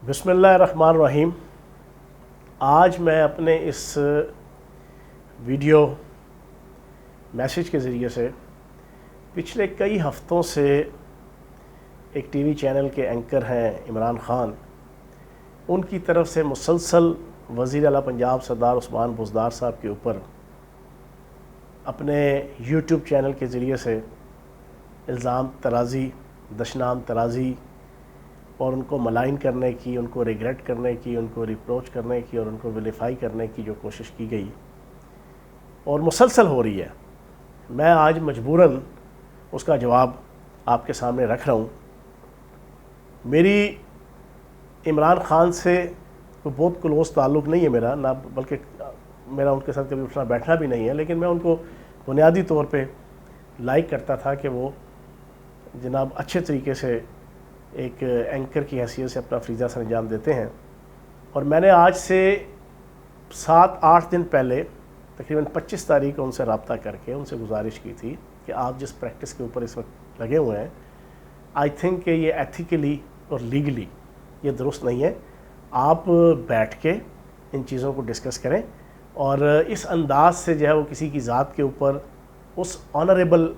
بسم اللہ الرحمن الرحیم۔ آج میں اپنے اس ویڈیو میسیج کے ذریعے سے پچھلے کئی ہفتوں سے ایک ٹی وی چینل کے اینکر ہیں عمران خان، ان کی طرف سے مسلسل وزیر اعلیٰ پنجاب سردار عثمان بزدار صاحب کے اوپر اپنے یوٹیوب چینل کے ذریعے سے الزام ترازی، دشنام ترازی اور ان کو ملائن کرنے کی، ان کو ریگریٹ کرنے کی، ان کو ریپروچ کرنے کی اور ان کو ویلیفائی کرنے کی جو کوشش کی گئی اور مسلسل ہو رہی ہے، میں آج مجبوراً اس کا جواب آپ کے سامنے رکھ رہا ہوں۔ میری عمران خان سے کوئی بہت کلوز تعلق نہیں ہے میرا، نہ بلکہ میرا ان کے ساتھ کبھی اٹھنا بیٹھنا بھی نہیں ہے، لیکن میں ان کو بنیادی طور پہ لائک کرتا تھا کہ وہ جناب اچھے طریقے سے ایک اینکر کی حیثیت سے اپنا فریضہ سر انجام دیتے ہیں۔ اور میں نے آج سے 7-8 دن پہلے تقریباً 25 تاریخ کو ان سے رابطہ کر کے ان سے گزارش کی تھی کہ آپ جس پریکٹس کے اوپر اس وقت لگے ہوئے ہیں، آئی تھنک کہ یہ ایتھیکلی اور لیگلی یہ درست نہیں ہے، آپ بیٹھ کے ان چیزوں کو ڈسکس کریں اور اس انداز سے جو ہے وہ کسی کی ذات کے اوپر، اس آنریبل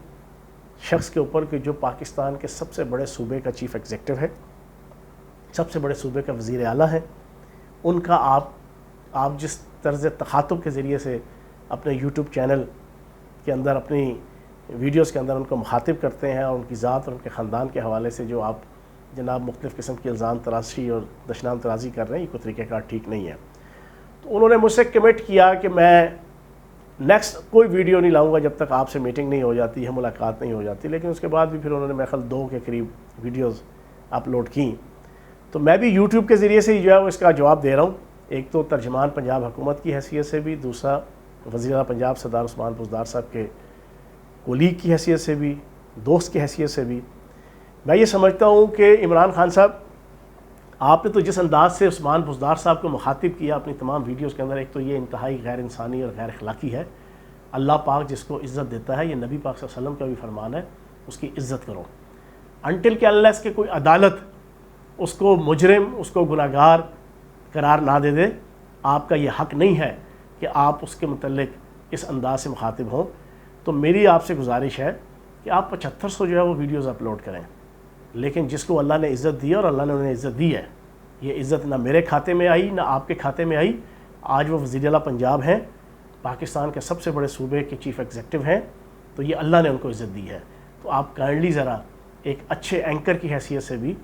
شخص کے اوپر کہ جو پاکستان کے سب سے بڑے صوبے کا چیف ایگزیکٹو ہے، سب سے بڑے صوبے کا وزیر اعلیٰ ہے، ان کا آپ جس طرز تخاطب کے ذریعے سے اپنے یوٹیوب چینل کے اندر اپنی ویڈیوز کے اندر ان کو مخاطب کرتے ہیں اور ان کی ذات اور ان کے خاندان کے حوالے سے جو آپ جناب مختلف قسم کی الزام تراشی اور دشنام ترازی کر رہے ہیں، یہ کوئی طریقہ کار ٹھیک نہیں ہے۔ تو انہوں نے مجھ سے کمٹ کیا کہ میں نیکسٹ کوئی ویڈیو نہیں لاؤں گا جب تک آپ سے میٹنگ نہیں ہو جاتی ہے، ملاقات نہیں ہو جاتی، لیکن اس کے بعد بھی پھر انہوں نے میرے خیال 2 کے قریب ویڈیوز اپلوڈ کیں۔ تو میں بھی یوٹیوب کے ذریعے سے ہی جو ہے وہ اس کا جواب دے رہا ہوں، ایک تو ترجمان پنجاب حکومت کی حیثیت سے بھی، دوسرا وزیر اعلیٰ پنجاب سردار عثمان بزدار صاحب کے کولیگ کی حیثیت سے بھی، دوست کی حیثیت سے بھی۔ میں یہ سمجھتا ہوں کہ عمران خان صاحب، آپ نے تو جس انداز سے عثمان بزدار صاحب کو مخاطب کیا اپنی تمام ویڈیوز کے اندر، ایک تو یہ انتہائی غیر انسانی اور غیر اخلاقی ہے۔ اللہ پاک جس کو عزت دیتا ہے، یہ نبی پاک صلی اللہ علیہ وسلم کا بھی فرمان ہے، اس کی عزت کرو انٹل کہ انلیس کہ کوئی عدالت اس کو مجرم، اس کو گناہگار قرار نہ دے دے، آپ کا یہ حق نہیں ہے کہ آپ اس کے متعلق اس انداز سے مخاطب ہوں۔ تو میری آپ سے گزارش ہے کہ آپ 7500 جو ہے وہ ویڈیوز اپلوڈ کریں، لیکن جس کو اللہ نے عزت دی اور اللہ نے انہیں عزت دی ہے، یہ عزت نہ میرے کھاتے میں آئی نہ آپ کے کھاتے میں آئی۔ آج وہ وزیر اعلیٰ پنجاب ہیں، پاکستان کے سب سے بڑے صوبے کے چیف ایگزیکٹو ہیں، تو یہ اللہ نے ان کو عزت دی ہے۔ تو آپ کائنڈلی ذرا ایک اچھے اینکر کی حیثیت سے بھی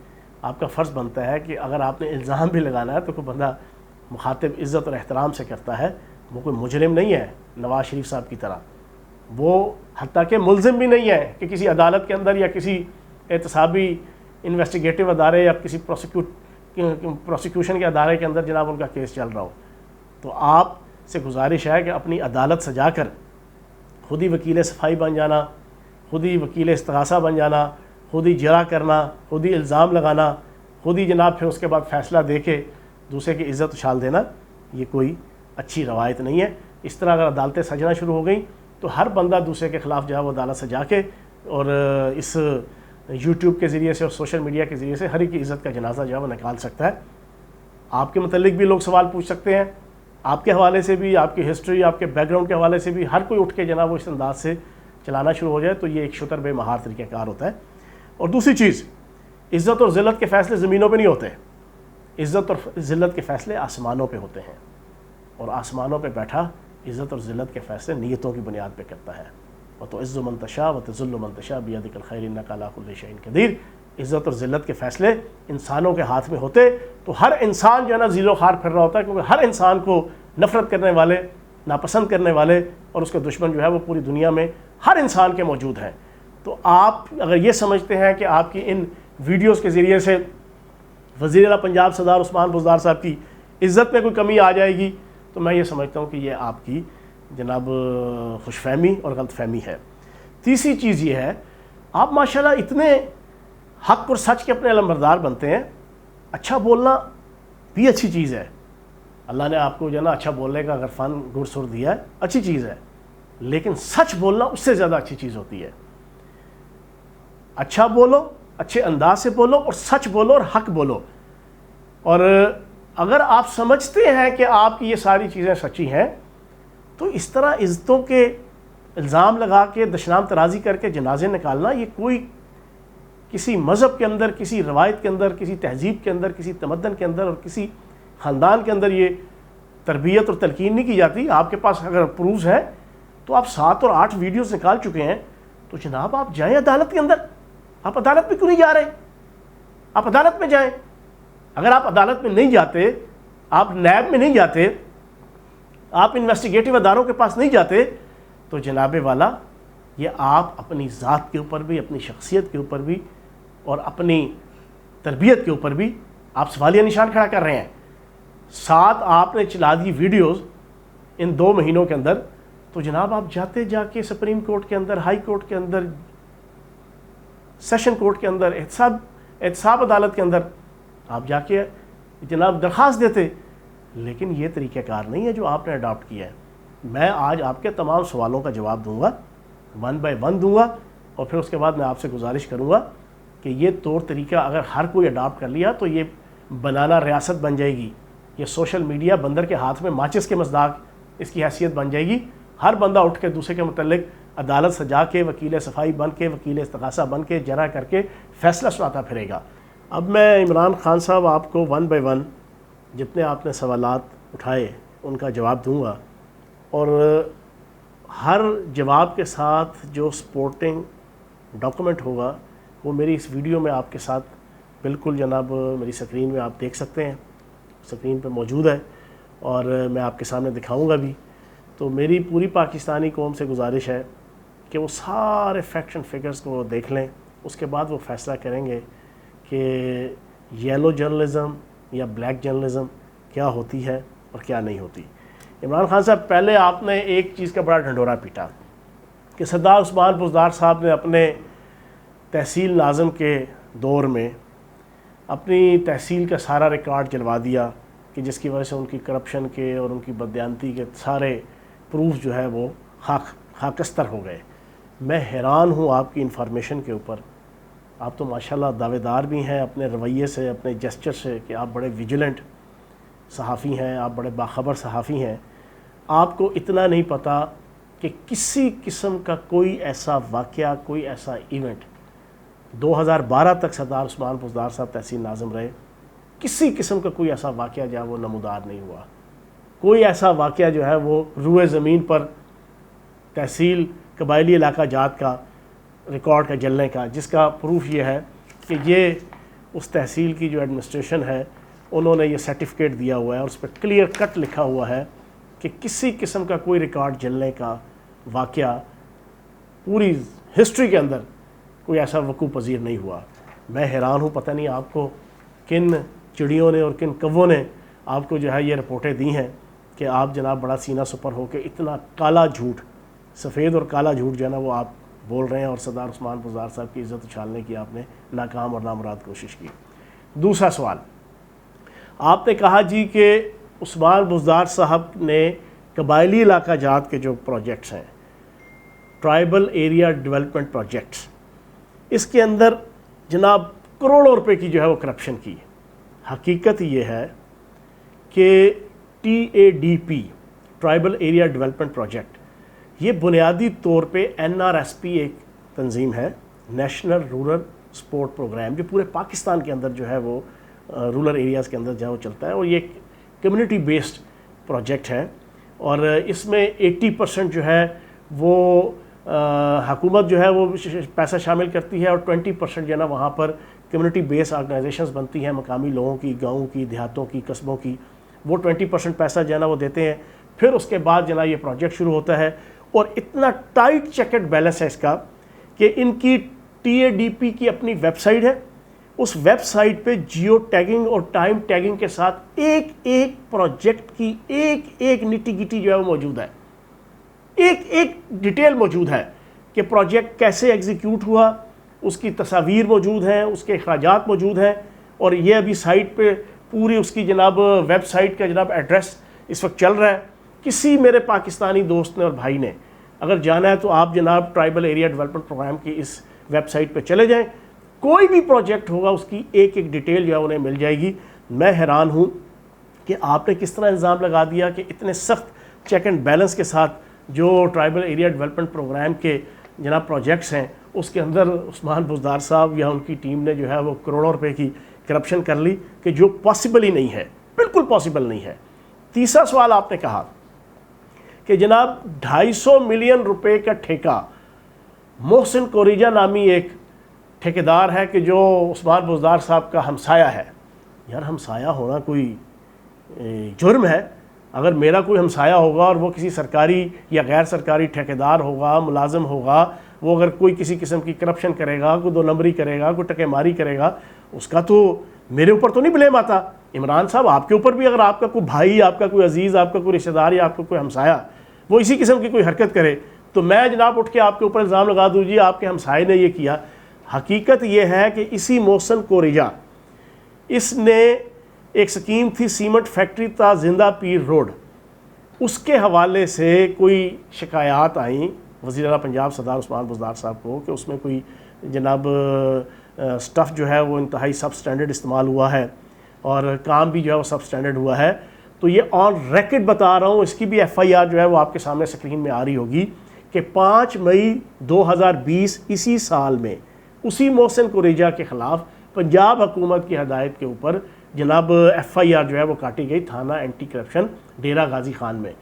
آپ کا فرض بنتا ہے کہ اگر آپ نے الزام بھی لگانا ہے تو کوئی بندہ مخاطب عزت اور احترام سے کرتا ہے، وہ کوئی مجرم نہیں ہے نواز شریف صاحب کی طرح، وہ حتیٰ کہ ملزم بھی نہیں ہے کہ کسی عدالت کے اندر یا کسی احتسابی انویسٹیگیٹو ادارے یا کسی پروسیکیوشن کے ادارے کے اندر جناب ان کا کیس چل رہا ہو۔ تو آپ سے گزارش ہے کہ اپنی عدالت سجا کر خود ہی وکیل صفائی بن جانا، خود ہی وکیل استغاثہ بن جانا، خود ہی جرح کرنا، خود ہی الزام لگانا، خود ہی جناب پھر اس کے بعد فیصلہ دے کے دوسرے کی عزت اچھال دینا، یہ کوئی اچھی روایت نہیں ہے۔ اس طرح اگر عدالتیں سجنا شروع ہو گئیں تو ہر بندہ دوسرے کے خلاف جو ہے وہ عدالت سجا کے اور اس یوٹیوب کے ذریعے سے اور سوشل میڈیا کے ذریعے سے ہر ایک کی عزت کا جنازہ جو ہے وہ نکال سکتا ہے۔ آپ کے متعلق بھی لوگ سوال پوچھ سکتے ہیں، آپ کے حوالے سے بھی، آپ کی ہسٹری، آپ کے بیک گراؤنڈ کے حوالے سے بھی، ہر کوئی اٹھ کے جناب وہ اس انداز سے چلانا شروع ہو جائے تو یہ ایک شتر بے مہار طریقہ کار ہوتا ہے۔ اور دوسری چیز، عزت اور ذلت کے فیصلے زمینوں پہ نہیں ہوتے، عزت اور ذلت کے فیصلے آسمانوں پہ ہوتے ہیں، اور آسمانوں پہ بیٹھا عزت اور ذلت کے فیصلے نیتوں کی بنیاد پہ کرتا ہے۔ وَتُعِزُّ مَن تَشَاءُ وَتُذِلُّ مَن تَشَاءُ بِيَدِكَ الْخَيْرُ إِنَّكَ عَلَىٰ كُلِّ شَيْءٍ قَدِيرٌ۔ عزت اور ذلت کے فیصلے انسانوں کے ہاتھ میں ہوتے تو ہر انسان جو ہے نا زیرو خار پھر رہا ہوتا ہے، کیونکہ ہر انسان کو نفرت کرنے والے، ناپسند کرنے والے اور اس کے دشمن جو ہے وہ پوری دنیا میں ہر انسان کے موجود ہیں۔ تو آپ اگر یہ سمجھتے ہیں کہ آپ کی ان ویڈیوز کے ذریعے سے وزیر اعلیٰ پنجاب سردار عثمان بزدار صاحب کی عزت میں کوئی کمی آ جائے گی، تو میں یہ سمجھتا ہوں کہ یہ آپ کی جناب خوش فہمی اور غلط فہمی ہے۔ تیسری چیز یہ ہے، آپ ماشاءاللہ اتنے حق اور سچ کے اپنے علمبردار بنتے ہیں۔ اچھا بولنا بھی اچھی چیز ہے، اللہ نے آپ کو جو ہے نا اچھا بولنے کا اگر فن گر سر دیا ہے، اچھی چیز ہے، لیکن سچ بولنا اس سے زیادہ اچھی چیز ہوتی ہے۔ اچھا بولو، اچھے انداز سے بولو اور سچ بولو اور حق بولو۔ اور اگر آپ سمجھتے ہیں کہ آپ کی یہ ساری چیزیں سچی ہیں تو اس طرح عزتوں کے الزام لگا کے دشنام ترازی کر کے جنازے نکالنا یہ کوئی کسی مذہب کے اندر، کسی روایت کے اندر، کسی تہذیب کے اندر، کسی تمدن کے اندر اور کسی خاندان کے اندر یہ تربیت اور تلقین نہیں کی جاتی. آپ کے پاس اگر پروفز ہیں تو آپ 7 اور 8 ویڈیوز نکال چکے ہیں تو جناب آپ جائیں عدالت کے اندر. آپ عدالت میں کیوں نہیں جا رہے؟ آپ عدالت میں جائیں. اگر آپ عدالت میں نہیں جاتے، آپ نیب میں نہیں جاتے، آپ انویسٹیگیٹو اداروں کے پاس نہیں جاتے تو جناب والا یہ آپ اپنی ذات کے اوپر بھی، اپنی شخصیت کے اوپر بھی اور اپنی تربیت کے اوپر بھی آپ سوالیہ نشان کھڑا کر رہے ہیں. 7 آپ نے چلا دی ویڈیوز ان 2 مہینوں کے اندر تو جناب آپ جاتے جا کے سپریم کورٹ کے اندر، ہائی کورٹ کے اندر، سیشن کورٹ کے اندر، احتساب عدالت کے اندر آپ جا کے جناب درخواست دیتے. لیکن یہ طریقہ کار نہیں ہے جو آپ نے اڈاپٹ کیا ہے. میں آج آپ کے تمام سوالوں کا جواب دوں گا، 1 بائی 1 دوں گا، اور پھر اس کے بعد میں آپ سے گزارش کروں گا کہ یہ طور طریقہ اگر ہر کوئی اڈاپٹ کر لیا تو یہ بنانا ریاست بن جائے گی. یہ سوشل میڈیا بندر کے ہاتھ میں ماچس کے مصداق اس کی حیثیت بن جائے گی. ہر بندہ اٹھ کے دوسرے کے متعلق عدالت سجا کے، وکیل صفائی بن کے، وکیل استغاثہ بن کے، جرح کر کے فیصلہ سناتا پھرے گا. اب میں عمران خان صاحب آپ کو 1 بائی 1 جتنے آپ نے سوالات اٹھائے ان کا جواب دوں گا، اور ہر جواب کے ساتھ جو سپورٹنگ ڈاکومنٹ ہوگا وہ میری اس ویڈیو میں آپ کے ساتھ بالکل جناب میری سکرین میں آپ دیکھ سکتے ہیں، سکرین پہ موجود ہے اور میں آپ کے سامنے دکھاؤں گا بھی. تو میری پوری پاکستانی قوم سے گزارش ہے کہ وہ سارے فیکٹس اینڈ فگرز کو دیکھ لیں. اس کے بعد وہ فیصلہ کریں گے کہ یلو جرنلزم یا بلیک جرنلزم کیا ہوتی ہے اور کیا نہیں ہوتی. عمران خان صاحب، پہلے آپ نے ایک چیز کا بڑا ڈھنڈورا پیٹا کہ سردار عثمان بزدار صاحب نے اپنے تحصیل ناظم کے دور میں اپنی تحصیل کا سارا ریکارڈ جلوا دیا کہ جس کی وجہ سے ان کی کرپشن کے اور ان کی بددیانتی کے سارے پروف جو ہے وہ خاکستر ہو گئے. میں حیران ہوں آپ کی انفارمیشن کے اوپر. آپ تو ماشاءاللہ دعوے دار بھی ہیں اپنے رویے سے، اپنے جسچر سے کہ آپ بڑے ویجیلنٹ صحافی ہیں، آپ بڑے باخبر صحافی ہیں. آپ کو اتنا نہیں پتہ کہ کسی قسم کا کوئی ایسا واقعہ، کوئی ایسا ایونٹ 2012 تک سردار عثمان بزدار صاحب تحصیل ناظم رہے، کسی قسم کا کوئی ایسا واقعہ جو ہے وہ نمودار نہیں ہوا. کوئی ایسا واقعہ جو ہے وہ روئے زمین پر تحصیل قبائلی علاقہ جات کا ریکارڈ کا جلنے کا، جس کا پروف یہ ہے کہ یہ اس تحصیل کی جو ایڈمنسٹریشن ہے انہوں نے یہ سرٹیفکیٹ دیا ہوا ہے اور اس پہ کلیئر کٹ لکھا ہوا ہے کہ کسی قسم کا کوئی ریکارڈ جلنے کا واقعہ پوری ہسٹری کے اندر کوئی ایسا وقوع پذیر نہیں ہوا. میں حیران ہوں، پتہ نہیں آپ کو کن چڑیوں نے اور کن کووں نے آپ کو جو ہے یہ رپورٹیں دی ہیں کہ آپ جناب بڑا سینہ سپر ہو کے اتنا کالا جھوٹ، سفید اور کالا جھوٹ جو ہے نا وہ آپ بول رہے ہیں اور سردار عثمان بزدار صاحب کی عزت اچھالنے کی آپ نے ناکام اور نامراد کوشش کی. دوسرا سوال، آپ نے کہا جی کہ عثمان بزدار صاحب نے قبائلی علاقہ جات کے جو پروجیکٹس ہیں، ٹرائبل ایریا ڈیولپمنٹ پروجیکٹس، اس کے اندر جناب کروڑوں روپے کی جو ہے وہ کرپشن کی. حقیقت یہ ہے کہ TADP tribal area development project یہ بنیادی طور پہ NRSP ایک تنظیم ہے، نیشنل رورل سپورٹ پروگرام، جو پورے پاکستان کے اندر جو ہے وہ رورل ایریاز کے اندر جو ہے وہ چلتا ہے، اور یہ ایک کمیونٹی بیسڈ پروجیکٹ ہے. اور اس میں 80% جو ہے وہ حکومت جو ہے وہ پیسہ شامل کرتی ہے اور 20% جو ہے نا وہاں پر کمیونٹی بیس آرگنائزیشنز بنتی ہیں، مقامی لوگوں کی، گاؤں کی، دیہاتوں کی، قصبوں کی. وہ 20% پیسہ جو ہے نا وہ دیتے ہیں. پھر اس کے بعد جو ہے نا یہ پروجیکٹ شروع ہوتا ہے، اور اتنا ٹائٹ چیک اینڈ بیلنس ہے اس کا کہ ان کی TADP کی اپنی ویب سائٹ ہے. اس ویب سائٹ پہ جیو ٹیگنگ اور ٹائم ٹیگنگ کے ساتھ ایک ایک پروجیکٹ کی ایک ایک نٹی گٹی جو ہے وہ موجود ہے، ایک ایک ڈیٹیل موجود ہے کہ پروجیکٹ کیسے ایگزیکیوٹ ہوا، اس کی تصاویر موجود ہیں، اس کے اخراجات موجود ہیں. اور یہ ابھی سائٹ پہ پوری اس کی جناب ویب سائٹ کا جناب ایڈریس اس وقت چل رہا ہے. کسی میرے پاکستانی دوست نے اور بھائی نے اگر جانا ہے تو آپ جناب ٹرائبل ایریا ڈیولپمنٹ پروگرام کی اس ویب سائٹ پہ چلے جائیں. کوئی بھی پروجیکٹ ہوگا اس کی ایک ایک ڈیٹیل جو ہے انہیں مل جائے گی. میں حیران ہوں کہ آپ نے کس طرح الزام لگا دیا کہ اتنے سخت چیک اینڈ بیلنس کے ساتھ جو ٹرائبل ایریا ڈیولپمنٹ پروگرام کے جناب پروجیکٹس ہیں اس کے اندر عثمان بزدار صاحب یا ان کی ٹیم نے جو ہے وہ کروڑوں روپے کی کرپشن کر لی، کہ جو پاسبل ہی نہیں ہے، بالکل پاسبل نہیں ہے۔ تیسرا سوال آپ نے کہا کہ جناب 250 ملین روپے کا ٹھیکہ محسن کوریجا نامی ایک ٹھیکیدار ہے کہ جو عثمان بزدار صاحب کا ہمسایہ ہے۔ یار ہمسایہ ہونا کوئی جرم ہے؟ اگر میرا کوئی ہمسایہ ہوگا اور وہ کسی سرکاری یا غیر سرکاری ٹھیکیدار ہوگا، ملازم ہوگا، وہ اگر کوئی کسی قسم کی کرپشن کرے گا، کوئی 2 نمبری کرے گا، کوئی ٹکے ماری کرے گا، اس کا تو میرے اوپر تو نہیں بلیم آتا۔ عمران صاحب آپ کے اوپر بھی اگر آپ کا کوئی بھائی، آپ کا کوئی عزیز، آپ کا کوئی رشتہ دار یا آپ کا کوئی ہمسایہ وہ اسی قسم کی کوئی حرکت کرے تو میں جناب اٹھ کے آپ کے اوپر الزام لگا دوں جی آپ کے ہمسائے نے یہ کیا۔ حقیقت یہ ہے کہ اسی محسن کوریجا، اس نے ایک سکیم تھی سیمنٹ فیکٹری تا زندہ پیر روڈ، اس کے حوالے سے کوئی شکایات آئیں وزیر اعلیٰ پنجاب سردار عثمان بزدار صاحب کو کہ اس میں کوئی جناب سٹف جو ہے وہ انتہائی سب سٹینڈرڈ استعمال ہوا ہے اور کام بھی جو ہے وہ سب سٹینڈرڈ ہوا ہے۔ تو یہ آن ریکڈ بتا رہا ہوں، اس کی بھی ایف آئی آر جو ہے وہ آپ کے سامنے سکرین میں آ رہی ہوگی کہ 5 مئی 2020 اسی سال میں اسی محسن کوریجا کے خلاف پنجاب حکومت کی ہدایت کے اوپر جناب ایف آئی آر جو ہے وہ کاٹی گئی تھانہ اینٹی کرپشن ڈیرہ غازی خان میں۔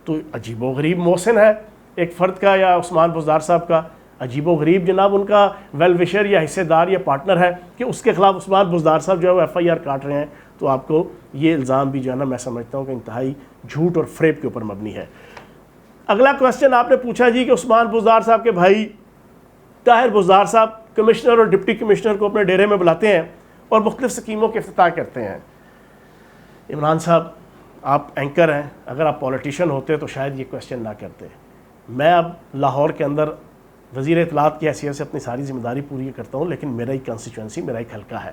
تو عجیب و غریب محسن ہے ایک فرد کا یا عثمان بزدار صاحب کا، عجیب و غریب جناب ان کا ویل وشر یا حصے دار یا پارٹنر ہے کہ اس کے خلاف عثمان بزدار صاحب جو ہے وہ ایف آئی آر کاٹ رہے ہیں۔ تو آپ کو یہ الزام بھی جو ہے نا میں سمجھتا ہوں کہ انتہائی جھوٹ اور فریب کے اوپر مبنی ہے۔ اگلا کوسچن آپ نے پوچھا جی کہ عثمان بزدار صاحب کے بھائی طاہر بزدار صاحب کمشنر اور ڈپٹی کمشنر کو اپنے ڈیرے میں بلاتے ہیں اور مختلف سکیموں کے افتتاح کرتے ہیں۔ عمران صاحب آپ اینکر ہیں، اگر آپ پولیٹیشین ہوتے تو شاید یہ کوسچن نہ کرتے۔ میں اب لاہور کے اندر وزیر اطلاعات کی حیثیت سے اپنی ساری ذمہ داری پوری کرتا ہوں، لیکن میرا ایک کانسٹیچوئنسی، میرا ایک حلقہ ہے،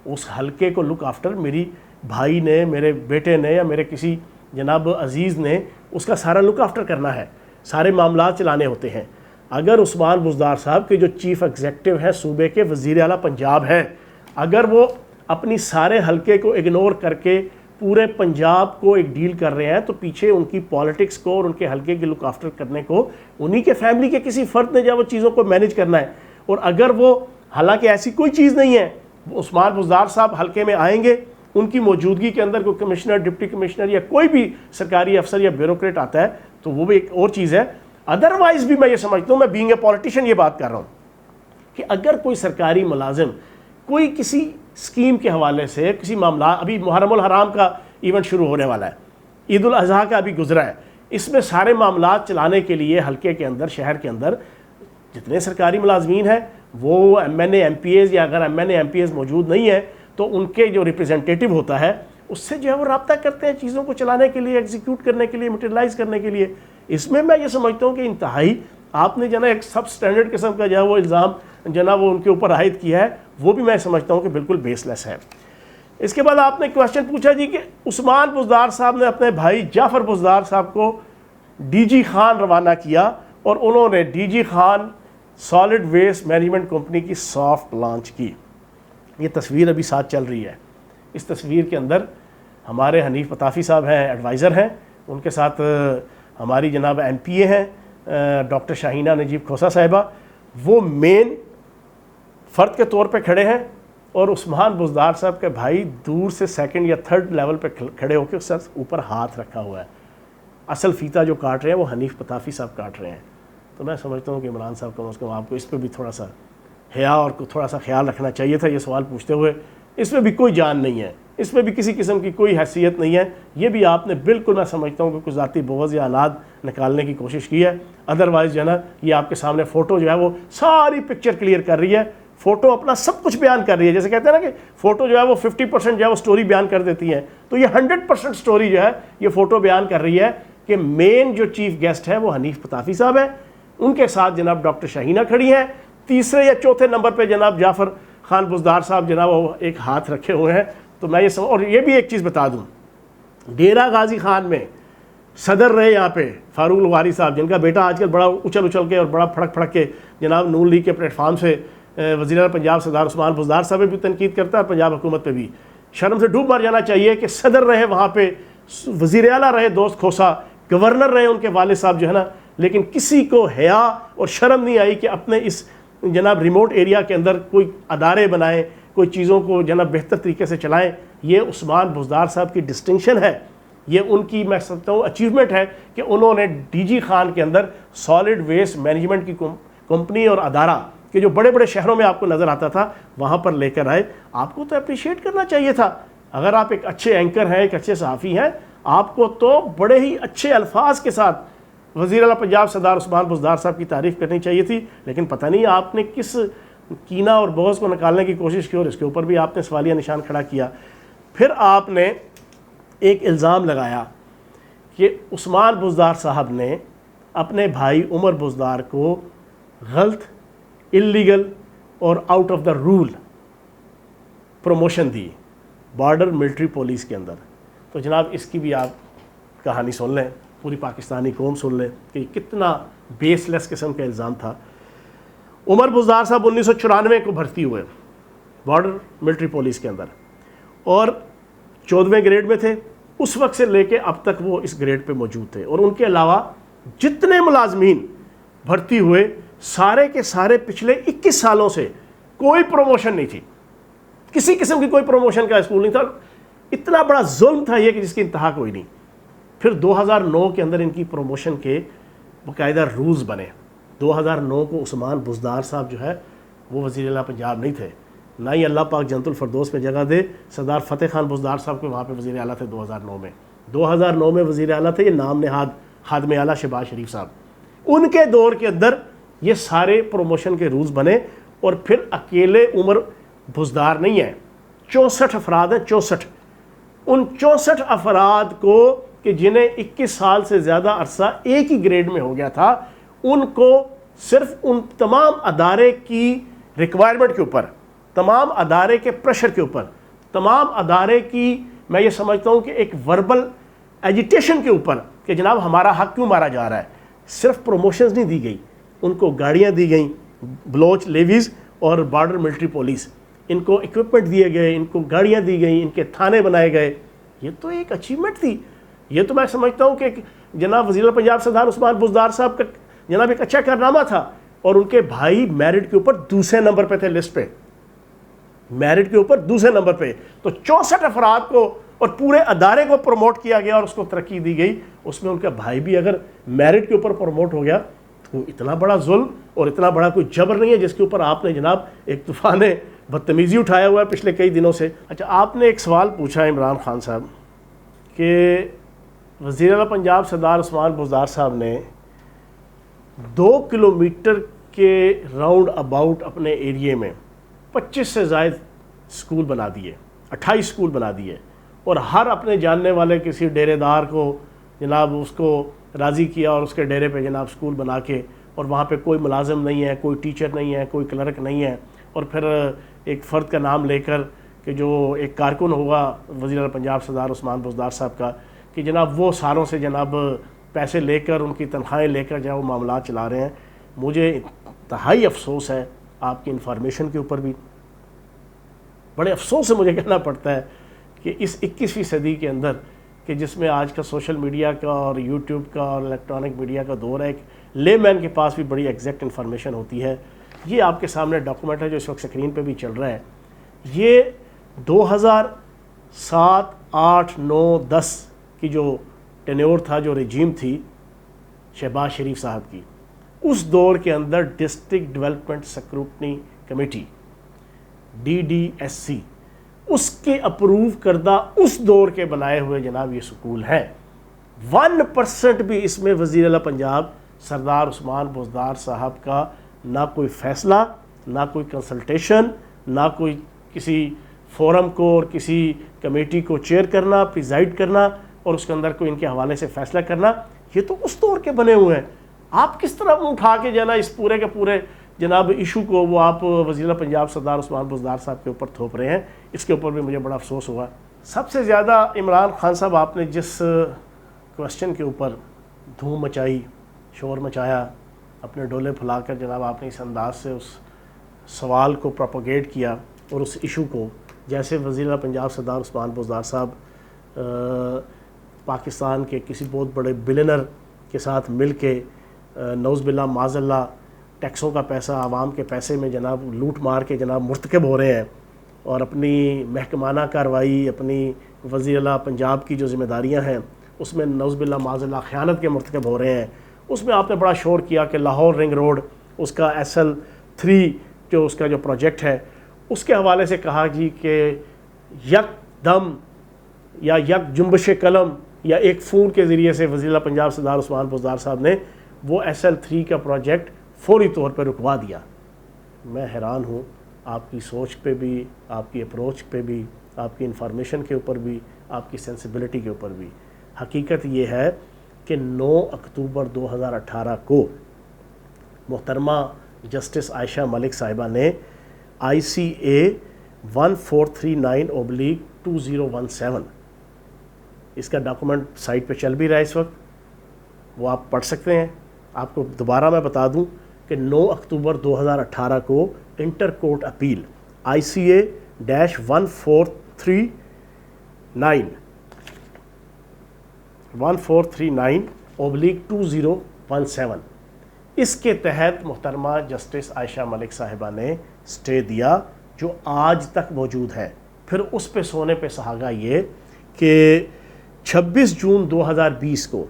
اس حلقے کو لک آفٹر میری بھائی نے، میرے بیٹے نے یا میرے کسی جناب عزیز نے اس کا سارا لک آفٹر کرنا ہے، سارے معاملات چلانے ہوتے ہیں۔ اگر عثمان بزدار صاحب کے جو چیف ایگزیکٹو ہیں صوبے کے، وزیر اعلیٰ پنجاب ہیں، اگر وہ اپنی سارے حلقے کو اگنور کر کے پورے پنجاب کو ایک ڈیل کر رہے ہیں تو پیچھے ان کی پالیٹکس کو اور ان کے حلقے کی لک آفٹر کرنے کو انہی کے فیملی کے کسی فرد نے جب وہ چیزوں کو مینیج کرنا ہے۔ اور اگر وہ، حالانکہ ایسی کوئی چیز نہیں ہے، عثمان بزدار صاحب حلقے میں آئیں گے، ان کی موجودگی کے اندر کوئی کمشنر، ڈپٹی کمشنر یا کوئی بھی سرکاری افسر یا بیوروکریٹ آتا ہے تو وہ بھی ایک اور چیز ہے۔ ادروائز بھی میں یہ سمجھتا ہوں، میں بینگ اے پولیٹیشین یہ بات کر رہا ہوں کہ اگر کوئی سرکاری ملازم کوئی کسی اسکیم کے حوالے سے کسی معاملات، ابھی محرم الحرام کا ایونٹ شروع ہونے والا ہے، عید الاضحیٰ کا ابھی گزرا ہے، اس میں سارے معاملات چلانے کے لیے حلقے کے اندر، شہر کے اندر جتنے سرکاری ملازمین ہیں وہ M N A M P As, یا اگر M N A M P As موجود نہیں ہیں تو ان کے جو ریپریزنٹیٹیو ہوتا ہے اس سے جو ہے وہ رابطہ کرتے ہیں چیزوں کو چلانے کے لیے، ایگزیکیوٹ کرنے کے لیے، مٹیریلائز کرنے کے لیے۔ اس میں میں یہ سمجھتا ہوں کہ انتہائی آپ نے جناب ایک سب سٹینڈرڈ قسم کا جو ہے وہ الزام جناب وہ ان کے اوپر عائد کیا ہے، وہ بھی میں سمجھتا ہوں کہ بالکل بیس لیس ہے۔ اس کے بعد آپ نے کویسچن پوچھا جی کہ عثمان بزدار صاحب نے اپنے بھائی جعفر بزدار صاحب کو ڈی جی خان روانہ کیا اور انہوں نے D G Khan solid waste management company کی سافٹ لانچ کی۔ یہ تصویر ابھی ساتھ چل رہی ہے، اس تصویر کے اندر ہمارے حنیف پتافی صاحب ہیں، ایڈوائزر ہیں، ان کے ساتھ ہماری جناب ایم پی اے ہیں ڈاکٹر شاہینہ نجیب کھوسا صاحبہ، وہ مین فرد کے طور پہ کھڑے ہیں اور عثمان بزدار صاحب کے بھائی دور سے سیکنڈ یا تھرڈ لیول پہ کھڑے ہو کے سر اوپر ہاتھ رکھا ہوا ہے۔ اصل فیتہ جو کاٹ رہے ہیں وہ حنیف پتافی صاحب کاٹ رہے ہیں۔ تو میں سمجھتا ہوں کہ عمران صاحب کم از کم آپ کو اس پہ بھی تھوڑا سا حیا اور تھوڑا سا خیال رکھنا چاہیے تھا یہ سوال پوچھتے ہوئے۔ اس میں بھی کوئی جان نہیں ہے، اس میں بھی کسی قسم کی کوئی حیثیت نہیں ہے، یہ بھی آپ نے بالکل میں سمجھتا ہوں کہ کوئی ذاتی بغض یا اناد نکالنے کی کوشش کی ہے۔ ادروائز جو ہے نا یہ آپ کے سامنے فوٹو جو ہے وہ ساری پکچر کلیئر کر رہی ہے، فوٹو اپنا سب کچھ بیان کر رہی ہے۔ جیسے کہتے ہیں نا کہ فوٹو جو ہے وہ 50% جو ہے وہ سٹوری بیان کر دیتی ہے، تو یہ 100% سٹوری جو ہے یہ فوٹو بیان کر رہی ہے کہ مین جو چیف گیسٹ ہے وہ حنیف پتافی صاحب ہیں، ان کے ساتھ جناب ڈاکٹر شاہینہ کھڑی ہیں، تیسرے یا چوتھے نمبر پہ جناب جعفر خان بزدار صاحب جناب وہ ایک ہاتھ رکھے ہوئے ہیں۔ تو میں یہ اور یہ بھی ایک چیز بتا دوں، ڈیرہ غازی خان میں صدر رہے یہاں پہ فاروق الغاری صاحب، جن کا بیٹا آج کل بڑا اچھل کے اور بڑا پھڑک کے جناب نون لیگ کے پلیٹ فارم سے وزیر اعلیٰ پنجاب سردار عثمان بزدار صاحب بھی تنقید کرتا ہے اور پنجاب حکومت پہ بھی۔ شرم سے ڈوب مر جانا چاہیے کہ صدر رہے وہاں پہ، وزیر اعلیٰ رہے دوست کھوسا، گورنر رہے ان کے والد صاحب جو ہے نا، لیکن کسی کو حیا اور شرم نہیں آئی کہ اپنے اس جناب ریموٹ ایریا کے اندر کوئی ادارے بنائیں، کوئی چیزوں کو جناب بہتر طریقے سے چلائیں۔ یہ عثمان بزدار صاحب کی ڈسٹنکشن ہے، یہ ان کی میں سمجھتا ہوں اچیومنٹ ہے کہ انہوں نے ڈی جی خان کے اندر سالڈ ویسٹ مینجمنٹ کی کمپنی اور ادارہ کہ جو بڑے بڑے شہروں میں آپ کو نظر آتا تھا وہاں پر لے کر آئے۔ آپ کو تو اپریشیٹ کرنا چاہیے تھا، اگر آپ ایک اچھے اینکر ہیں، ایک اچھے صحافی ہیں، آپ کو تو بڑے ہی اچھے الفاظ کے ساتھ وزیر اعلیٰ پنجاب سردار عثمان بزدار صاحب کی تعریف کرنی چاہیے تھی، لیکن پتہ نہیں آپ نے کس کینہ اور بغض کو نکالنے کی کوشش کی اور اس کے اوپر بھی آپ نے سوالیہ نشان کھڑا کیا۔ پھر آپ نے ایک الزام لگایا کہ عثمان بزدار صاحب نے اپنے بھائی عمر بزدار کو غلط، اللیگل اور out of the rule promotion دی بارڈر ملٹری پولیس کے اندر۔ تو جناب اس کی بھی آپ کہانی سن لیں، پوری پاکستانی قوم سن لیں کہ کتنا بیس لیس قسم کا الزام تھا۔ عمر بزدار صاحب 1994 کو بھرتی ہوئے بارڈر ملٹری پولیس کے اندر اور 14ویں گریڈ میں تھے، اس وقت سے لے کے اب تک وہ اس گریڈ پہ موجود تھے، اور ان کے علاوہ جتنے ملازمین بھرتی ہوئے سارے کے سارے پچھلے 21 سالوں سے کوئی پروموشن نہیں تھی، کسی قسم کی کوئی پروموشن کا اسکول نہیں تھا۔ اتنا بڑا ظلم تھا یہ کہ جس کی انتہا کوئی نہیں۔ پھر 2009 کے اندر ان کی پروموشن کے باقاعدہ رولز بنے۔ 2009 کو عثمان بزدار صاحب جو ہے وہ وزیر اعلیٰ پنجاب نہیں تھے، نہ ہی اللہ پاک جنت الفردوس میں جگہ دے سردار فتح خان بزدار صاحب کو وہاں پہ وزیر اعلیٰ تھے 2009 میں۔ 2009 میں وزیر اعلیٰ تھے یہ نام نہاد خادم اعلیٰ شہباز شریف صاحب۔ ان کے دور کے اندر یہ سارے پروموشن کے رولز بنے، اور پھر اکیلے عمر بزدار نہیں ہیں، 64 افراد ہیں، 64۔ ان 64 افراد کو کہ جنہیں 21 سال سے زیادہ عرصہ ایک ہی گریڈ میں ہو گیا تھا، ان کو صرف ان تمام ادارے کی ریکوائرمنٹ کے اوپر، تمام ادارے کے پریشر کے اوپر، تمام ادارے کی میں یہ سمجھتا ہوں کہ ایک وربل ایجیٹیشن کے اوپر کہ جناب ہمارا حق کیوں مارا جا رہا ہے، صرف پروموشنز نہیں دی گئی، ان کو گاڑیاں دی گئیں، بلوچ لیویز اور بارڈر ملٹری پولیس، ان کو اکوپمنٹ دیے گئے، ان کو گاڑیاں دی گئیں، ان کے تھانے بنائے گئے۔ یہ تو ایک اچیومنٹ تھی، یہ تو میں سمجھتا ہوں کہ جناب وزیر پنجاب سردار عثمان بزدار صاحب کا جناب ایک اچھا کارنامہ تھا۔ اور ان کے بھائی میرٹ کے اوپر دوسرے نمبر پہ تھے لسٹ پہ، میرٹ کے اوپر دوسرے نمبر پہ۔ تو 64 افراد کو اور پورے ادارے کو پروموٹ کیا گیا اور اس کو ترقی دی گئی، اس میں ان کا بھائی بھی اگر میرٹ کے اوپر پروموٹ ہو گیا تو اتنا بڑا ظلم اور اتنا بڑا کوئی جبر نہیں ہے جس کے اوپر آپ نے جناب ایک طوفان بدتمیزی اٹھایا ہوا ہے پچھلے کئی دنوں سے۔ اچھا، آپ نے ایک سوال پوچھا عمران خان صاحب کہ وزیر اعلیٰ پنجاب سردار عثمان بزدار صاحب نے 2 کلومیٹر کے راؤنڈ اباؤٹ اپنے ایریے میں 25 سے زائد اسکول بنا دیے، 28 اسکول بنا دیے، اور ہر اپنے جاننے والے کسی ڈیرے دار کو جناب اس کو راضی کیا اور اس کے ڈیرے پہ جناب اسکول بنا کے، اور وہاں پہ کوئی ملازم نہیں ہے، کوئی ٹیچر نہیں ہے، کوئی کلرک نہیں ہے، اور پھر ایک فرد کا نام لے کر کہ جو ایک کارکن ہوگا وزیر اعلیٰ پنجاب سردار عثمان بزدار صاحب کا کہ جناب وہ ساروں سے جناب پیسے لے کر ان کی تنخواہیں لے کر جہاں وہ معاملات چلا رہے ہیں۔ مجھے انتہائی افسوس ہے آپ کی انفارمیشن کے اوپر بھی، بڑے افسوس سے مجھے کہنا پڑتا ہے کہ اس 21ویں صدی کے اندر کہ جس میں آج کا سوشل میڈیا کا اور یوٹیوب کا اور الیکٹرانک میڈیا کا دور ہے، ایک لے مین کے پاس بھی بڑی ایگزیکٹ انفارمیشن ہوتی ہے۔ یہ آپ کے سامنے ڈاکومنٹ ہے جو اس وقت اسکرین پہ بھی چل رہا ہے۔ یہ 2007، 8، 9، 10 کی جو ٹینیور تھا، جو رجیم تھی شہباز شریف صاحب کی، اس دور کے اندر district development scrutiny committee DDSC اس کے اپروو کردہ اس دور کے بنائے ہوئے جناب یہ سکول ہیں۔ 1% بھی اس میں وزیر اعلیٰ پنجاب سردار عثمان بزدار صاحب کا نہ کوئی فیصلہ، نہ کوئی کنسلٹیشن، نہ کوئی کسی فورم کو اور کسی کمیٹی کو چیئر کرنا، پریزائڈ کرنا اور اس کے اندر کوئی ان کے حوالے سے فیصلہ کرنا، یہ تو اس دور کے بنے ہوئے ہیں۔ آپ کس طرح اٹھا کے جانا اس پورے کے پورے جناب ایشو کو وہ آپ وزیر پنجاب سردار عثمان بزدار صاحب کے اوپر تھوپ رہے ہیں، اس کے اوپر بھی مجھے بڑا افسوس ہوا۔ سب سے زیادہ عمران خان صاحب آپ نے جس کوشچن کے اوپر دھوم مچائی، شور مچایا، اپنے ڈولے پھلا کر جناب آپ نے اس انداز سے اس سوال کو پروپوگیٹ کیا اور اس ایشو کو جیسے وزیر اعلیٰ پنجاب سردار عثمان بزدار صاحب پاکستان کے کسی بہت بڑے بلینر کے ساتھ مل کے نعوذ باللہ معاذ اللہ ٹیکسوں کا پیسہ عوام کے پیسے میں جناب لوٹ مار کے جناب مرتکب ہو رہے ہیں، اور اپنی محکمانہ کارروائی، اپنی وزیر اعلیٰ پنجاب کی جو ذمہ داریاں ہیں اس میں نعوذ باللہ معاذ اللہ خیانت کے مرتکب ہو رہے ہیں، اس میں آپ نے بڑا شور کیا کہ لاہور رنگ روڈ اس کا SL3 جو اس کا جو پروجیکٹ ہے اس کے حوالے سے کہا جی کہ یک دم یا یک جنبش قلم یا ایک فون کے ذریعے سے وزیر اعلیٰ پنجاب سردار عثمان بزدار صاحب نے وہ SL3 کا پروجیکٹ فوری طور پر رکوا دیا۔ میں حیران ہوں آپ کی سوچ پہ بھی، آپ کی اپروچ پہ بھی، آپ کی انفارمیشن کے اوپر بھی، آپ کی سینسیبلٹی کے اوپر بھی۔ حقیقت یہ ہے کہ 9 اکتوبر 2018 کو محترمہ جسٹس عائشہ ملک صاحبہ نے ICA 1439/2017 اس کا ڈاکومنٹ سائٹ پہ چل بھی رہا ہے اس وقت، وہ آپ پڑھ سکتے ہیں۔ آپ کو دوبارہ میں بتا دوں کہ 9 اکتوبر 2018 کو انٹر کورٹ اپیل ICA-1439/2017 اس کے تحت محترمہ جسٹس عائشہ ملک صاحبہ نے سٹے دیا جو آج تک موجود ہے۔ پھر اس پہ سونے پہ سہاگا یہ کہ 26 جون 2020 کو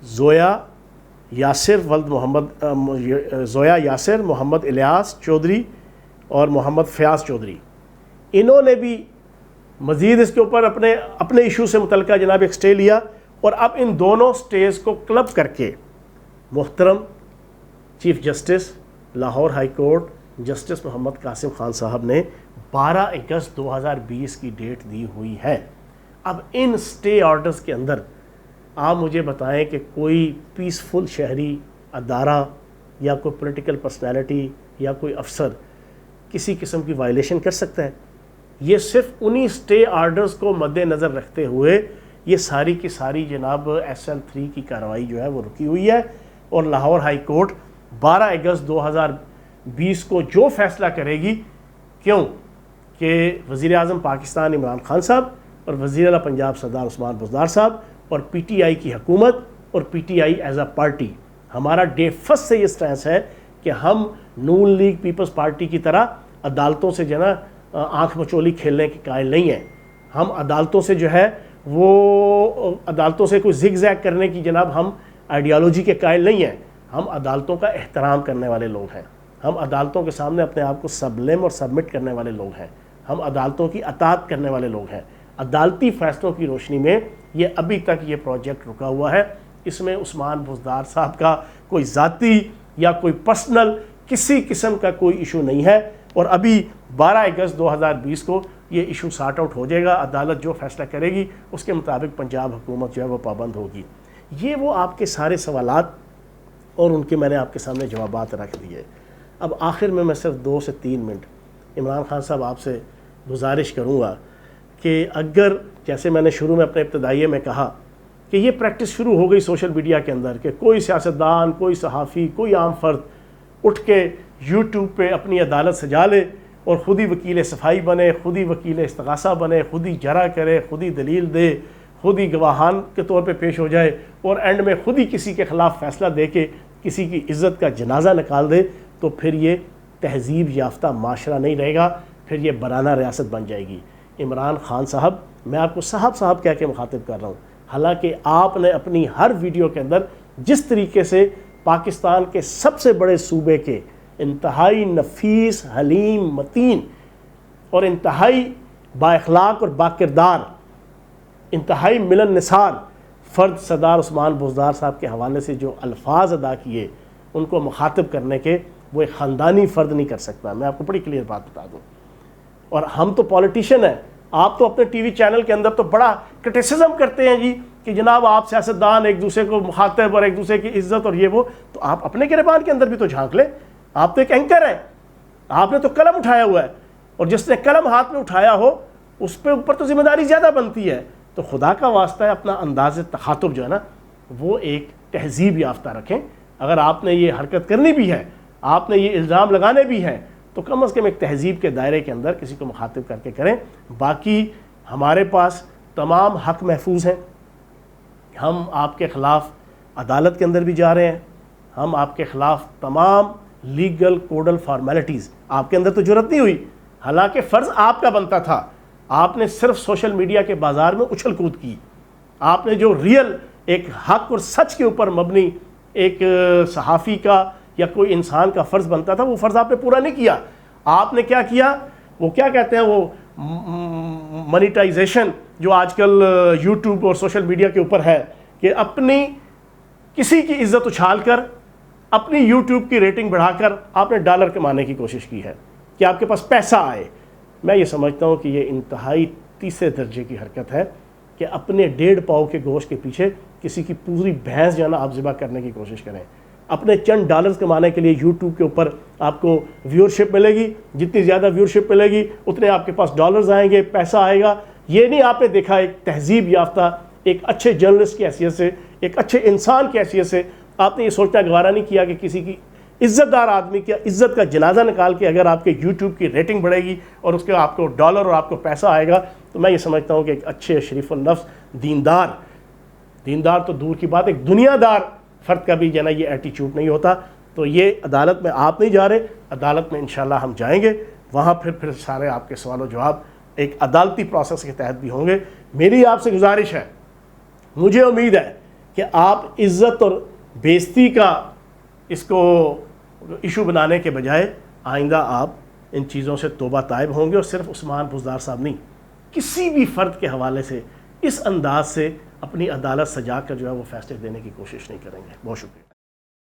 زویا یاسر محمد الیاس چودھری اور محمد فیاض چودھری انہوں نے بھی مزید اس کے اوپر اپنے ایشو سے متعلقہ جناب ایک سٹے لیا، اور اب ان دونوں سٹیز کو کلب کر کے محترم chief justice Lahore high court justice Muhammad Qasim Khan صاحب نے 12 اگست 2020 کی ڈیٹ دی ہوئی ہے۔ اب ان سٹے آرڈرز کے اندر آپ مجھے بتائیں کہ کوئی پیسفل شہری ادارہ یا کوئی پولیٹیکل پرسنالٹی یا کوئی افسر کسی قسم کی وائلیشن کر سکتا ہے؟ یہ صرف انہی سٹے آرڈرز کو مد نظر رکھتے ہوئے یہ ساری کی ساری جناب SL3 کی کارروائی جو ہے وہ رکی ہوئی ہے، اور لاہور ہائی کورٹ 12 اگست 2020 کو جو فیصلہ کرے گی، کیوں کہ وزیر اعظم پاکستان عمران خان صاحب اور وزیر اعلیٰ پنجاب سردار عثمان بزدار صاحب اور PTI کی حکومت اور PTI ایز اے پارٹی، ہمارا ڈے فرسٹ سے یہ سٹینس ہے کہ ہم نون لیگ پیپلز پارٹی کی طرح عدالتوں سے جو ہے نا آنکھ مچولی کھیلنے کے قائل نہیں ہیں۔ ہم عدالتوں سے جو ہے وہ عدالتوں سے کوئی زگ زیگ کرنے کی جناب ہم آئیڈیالوجی کے قائل نہیں ہیں۔ ہم عدالتوں کا احترام کرنے والے لوگ ہیں، ہم عدالتوں کے سامنے اپنے آپ کو سبلم اور سبمٹ کرنے والے لوگ ہیں، ہم عدالتوں کی اطاعت کرنے والے لوگ ہیں۔ عدالتی فیصلوں کی روشنی میں یہ ابھی تک یہ پروجیکٹ رکا ہوا ہے، اس میں عثمان بزدار صاحب کا کوئی ذاتی یا کوئی پرسنل کسی قسم کا کوئی ایشو نہیں ہے، اور ابھی 12 اگست 2020 کو یہ ایشو سارٹ آؤٹ ہو جائے گا۔ عدالت جو فیصلہ کرے گی اس کے مطابق پنجاب حکومت جو ہے وہ پابند ہوگی۔ یہ وہ آپ کے سارے سوالات اور ان کے میں نے آپ کے سامنے جوابات رکھ دیے۔ اب آخر میں صرف 2 سے 3 منٹ عمران خان صاحب آپ سے گزارش کروں گا کہ اگر جیسے میں نے شروع میں اپنے ابتدائیے میں کہا کہ یہ پریکٹس شروع ہو گئی سوشل میڈیا کے اندر کہ کوئی سیاستدان، کوئی صحافی، کوئی عام فرد اٹھ کے یوٹیوب پہ اپنی عدالت سجا لے اور خود ہی وکیل صفائی بنے، خود ہی وکیل استغاثہ بنے، خود ہی جرح کرے، خود ہی دلیل دے، خود ہی گواہان کے طور پہ پیش ہو جائے، اور اینڈ میں خود ہی کسی کے خلاف فیصلہ دے کے کسی کی عزت کا جنازہ نکال دے، تو پھر یہ تہذیب یافتہ معاشرہ نہیں رہے گا، پھر یہ برانہ ریاست بن جائے گی۔ عمران خان صاحب، میں آپ کو صاحب کہہ کے مخاطب کر رہا ہوں، حالانکہ آپ نے اپنی ہر ویڈیو کے اندر جس طریقے سے پاکستان کے سب سے بڑے صوبے کے انتہائی نفیس، حلیم، متین اور انتہائی با اخلاق اور با کردار، انتہائی ملن نثار فرد سردار عثمان بزدار صاحب کے حوالے سے جو الفاظ ادا کیے، ان کو مخاطب کرنے کے وہ ایک خاندانی فرد نہیں کر سکتا۔ میں آپ کو بڑی کلیئر بات بتا دوں، اور ہم تو پولیٹیشین ہیں، آپ تو اپنے ٹی وی چینل کے اندر تو بڑا کرٹیسزم کرتے ہیں جی کہ جناب آپ سیاستدان ایک دوسرے کو مخاطب اور ایک دوسرے کی عزت اور یہ وہ، تو آپ اپنے گریبان کے اندر بھی تو جھانک لیں۔ آپ تو ایک اینکر ہیں، آپ نے تو قلم اٹھایا ہوا ہے، اور جس نے قلم ہاتھ میں اٹھایا ہو اس پہ اوپر تو ذمہ داری زیادہ بنتی ہے۔ تو خدا کا واسطہ ہے اپنا انداز تخاطب جو ہے نا وہ ایک تہذیب یافتہ رکھیں۔ اگر آپ نے یہ حرکت کرنی بھی ہے، آپ نے یہ الزام لگانے بھی ہیں، تو کم از کم ایک تہذیب کے دائرے کے اندر کسی کو مخاطب کر کے کریں. باقی ہمارے پاس تمام حق محفوظ ہیں. ہم آپ کے خلاف عدالت کے اندر بھی جا رہے ہیں. ہم آپ کے خلاف تمام لیگل کوڈل فارمیلٹیز، آپ کے اندر تو جرأت نہیں ہوئی، حالانکہ فرض آپ کا بنتا تھا. آپ نے صرف سوشل میڈیا کے بازار میں اچھل کود کی. آپ نے جو ریئل ایک حق اور سچ کے اوپر مبنی ایک صحافی کا یا کوئی انسان کا فرض بنتا تھا، وہ فرض آپ نے پورا نہیں کیا. آپ نے کیا کیا؟ وہ کیا کہتے ہیں، وہ منیٹائزیشن جو آج کل یوٹیوب اور سوشل میڈیا کے اوپر ہے، کہ اپنی کسی کی عزت اچھال کر، اپنی یوٹیوب کی ریٹنگ بڑھا کر آپ نے ڈالر کمانے کی کوشش کی ہے کہ آپ کے پاس پیسہ آئے. میں یہ سمجھتا ہوں کہ یہ انتہائی تیسرے درجے کی حرکت ہے کہ اپنے 1.5 پاؤ کے گوشت کے پیچھے کسی کی پوری بھینس جو ہے نا آپ ذبح کرنے کی کوشش کریں. اپنے چند ڈالرز کمانے کے لیے یوٹیوب کے اوپر آپ کو ویورشپ ملے گی، جتنی زیادہ ویورشپ ملے گی اتنے آپ کے پاس ڈالرز آئیں گے، پیسہ آئے گا. یہ نہیں آپ نے دیکھا ایک تہذیب یافتہ، ایک اچھے جرنلسٹ کی حیثیت سے، ایک اچھے انسان کی حیثیت سے آپ نے یہ سوچنا گوارا نہیں کیا کہ کسی کی عزت دار آدمی کی عزت کا جنازہ نکال کے اگر آپ کے یوٹیوب کی ریٹنگ بڑھے گی اور اس کے آپ کو ڈالر اور آپ کو پیسہ آئے گا، تو میں یہ سمجھتا ہوں کہ ایک اچھے شریف النفس دیندار تو دور کی بات، ایک دنیا دار فرد کا بھی جو ہے نا یہ ایٹیچیوڈ نہیں ہوتا. تو یہ عدالت میں آپ نہیں جا رہے، عدالت میں انشاءاللہ ہم جائیں گے. وہاں پھر سارے آپ کے سوال و جواب ایک عدالتی پروسیس کے تحت بھی ہوں گے. میری آپ سے گزارش ہے، مجھے امید ہے کہ آپ عزت اور بےزتی کا اس کو ایشو بنانے کے بجائے آئندہ آپ ان چیزوں سے توبہ طائب ہوں گے، اور صرف عثمان بزدار صاحب نہیں، کسی بھی فرد کے حوالے سے اس انداز سے اپنی عدالت سجا کر جو ہے وہ فیصلے دینے کی کوشش نہیں کریں گے. بہت شکریہ.